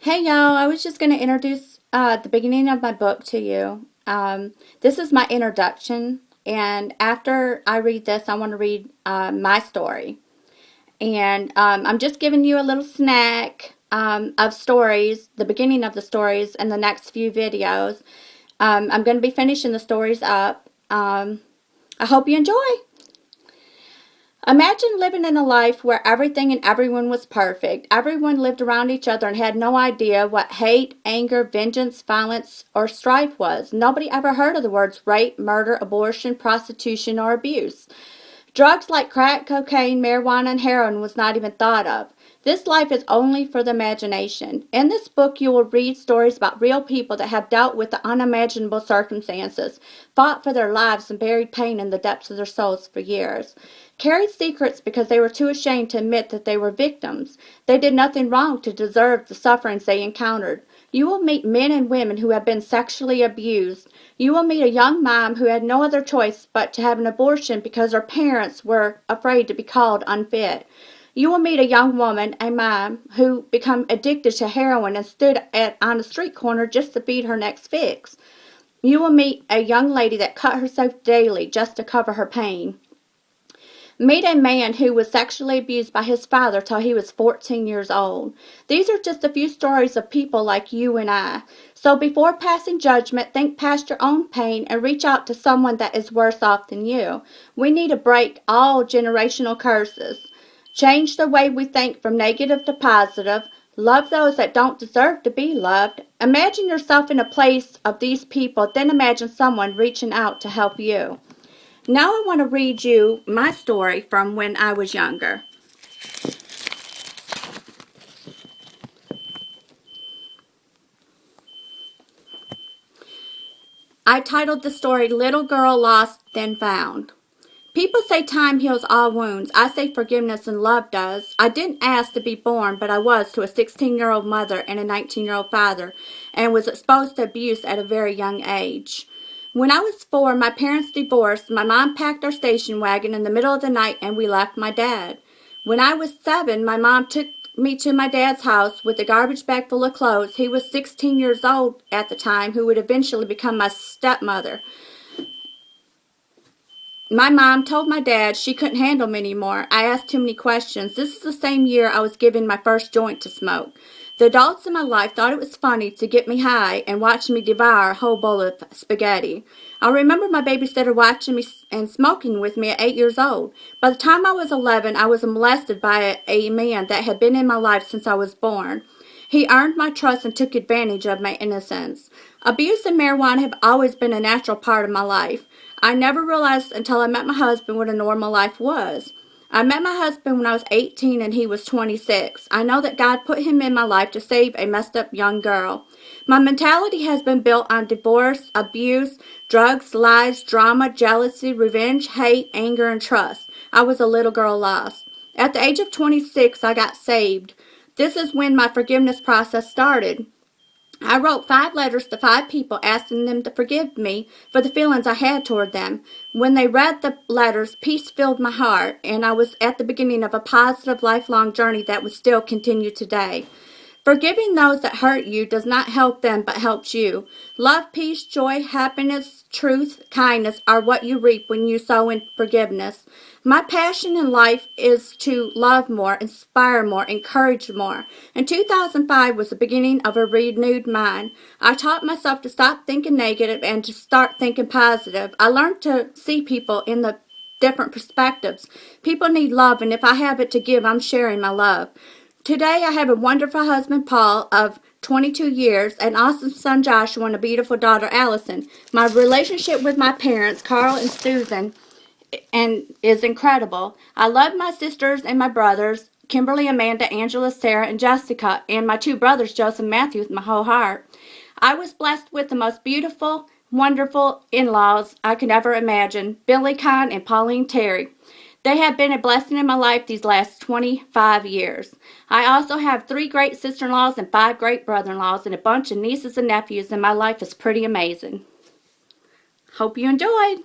Hey y'all, I was just going to introduce the beginning of my book to you. This is my introduction, and after I read this, I want to read my story. And I'm just giving you a little snack of stories, the beginning of the stories, in the next few videos. I'm going to be finishing the stories up. I hope you enjoy. Imagine living in a life where everything and everyone was perfect. Everyone lived around each other and had no idea what hate, anger, vengeance, violence, or strife was. Nobody ever heard of the words rape, murder, abortion, prostitution, or abuse. Drugs like crack, cocaine, marijuana, and heroin was not even thought of. This life is only for the imagination. In this book, you will read stories about real people that have dealt with the unimaginable circumstances, fought for their lives, and buried pain in the depths of their souls for years. Carried secrets because they were too ashamed to admit that they were victims. They did nothing wrong to deserve the sufferings they encountered. You will meet men and women who have been sexually abused. You will meet a young mom who had no other choice but to have an abortion because her parents were afraid to be called unfit. You will meet a young woman, a mom, who became addicted to heroin and stood on a street corner just to feed her next fix. You will meet a young lady that cut herself daily just to cover her pain. Meet a man who was sexually abused by his father till he was 14 years old. These are just a few stories of people like you and I. So before passing judgment, think past your own pain and reach out to someone that is worse off than you. We need to break all generational curses. Change the way we think from negative to positive. Love those that don't deserve to be loved. Imagine yourself in a place of these people, then imagine someone reaching out to help you. Now I want to read you my story from when I was younger. I titled the story Little Girl Lost Then Found. People say time heals all wounds. I say forgiveness and love does. I didn't ask to be born, but I was to a 16-year-old mother and a 19-year-old father, and was exposed to abuse at a very young age. When I was 4, my parents divorced. My mom packed our station wagon in the middle of the night and we left my dad. When I was 7, my mom took me to my dad's house with a garbage bag full of clothes. He was 16 years old at the time, who would eventually become my stepmother. My mom told my dad she couldn't handle me anymore. I asked too many questions. This is the same year I was given my first joint to smoke. The adults in my life thought it was funny to get me high and watch me devour a whole bowl of spaghetti. I remember my babysitter watching me and smoking with me at 8 years old. By the time I was 11, I was molested by a man that had been in my life since I was born. He earned my trust and took advantage of my innocence. Abuse and marijuana have always been a natural part of my life. I never realized until I met my husband what a normal life was. I met my husband when I was 18 and he was 26. I know that God put him in my life to save a messed up young girl. My mentality has been built on divorce, abuse, drugs, lies, drama, jealousy, revenge, hate, anger, and trust. I was a little girl lost. At the age of 26, I got saved. This is when my forgiveness process started. I wrote 5 letters to 5 people asking them to forgive me for the feelings I had toward them. When they read the letters, peace filled my heart, and I was at the beginning of a positive lifelong journey that would still continue today. Forgiving those that hurt you does not help them but helps you. Love, peace, joy, happiness, truth, kindness are what you reap when you sow in forgiveness. My passion in life is to love more, inspire more, encourage more. In 2005 was the beginning of a renewed mind. I taught myself to stop thinking negative and to start thinking positive. I learned to see people in the different perspectives. People need love, and if I have it to give, I'm sharing my love. Today I have a wonderful husband, Paul, of 22 years, an awesome son, Joshua, and a beautiful daughter, Allison. My relationship with my parents, Carl and Susan, is incredible. I love my sisters and my brothers, Kimberly, Amanda, Angela, Sarah, and Jessica, and my 2 brothers, Joseph and Matthew, with my whole heart. I was blessed with the most beautiful, wonderful in-laws I could ever imagine, Billy Kahn and Pauline Terry. They have been a blessing in my life these last 25 years. I also have 3 great sister-in-laws and 5 great brother-in-laws and a bunch of nieces and nephews, and my life is pretty amazing. Hope you enjoyed.